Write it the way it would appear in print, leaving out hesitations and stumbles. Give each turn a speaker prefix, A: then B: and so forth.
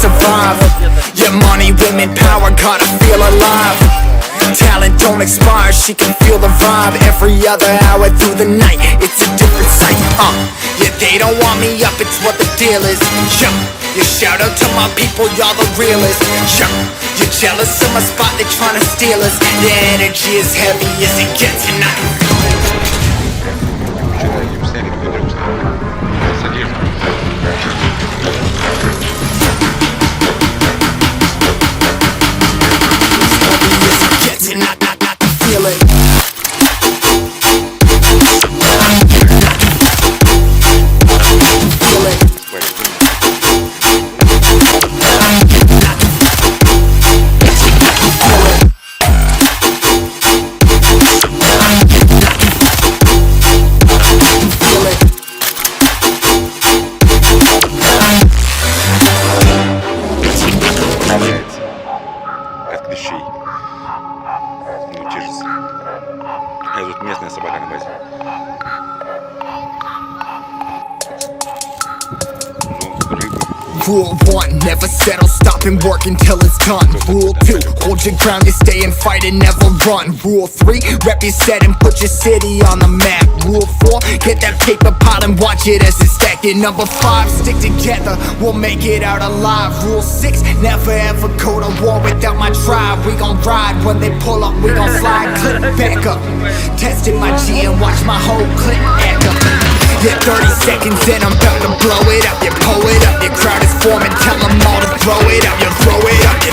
A: survive. Yeah, money, women, power, gotta feel alive. Talent don't expire, she can feel the vibe. Every other hour through the night, it's a different sight. Yeah, they don't want me up, it's what the deal is. Yeah, shout out to my people, y'all the realest. Yeah, you're jealous of my spot, they tryna steal us. The energy is heavy as it gets, and I can feel it.
B: От клещей. Ну, чешется. Это тут местная собака на базе. Ну, рыбы.
A: Rule 1, never settle, stop and work until it's done. Rule 2, hold your ground, you stay and fight and never run. Rule 3, rep your set and put your city on the map. Rule 4, get that paper pot and watch it as it's stacking. Number 5, stick together, we'll make it out alive. Rule 6, never ever go to war without my tribe. We gon' ride when they pull up, we gon' slide. Click back up, testing my G and watch my whole clip act up. Yeah, 30 seconds and I'm about to blow it up. You pull it up, your crowd is forming, tell them all to throw it up. You throw it up, you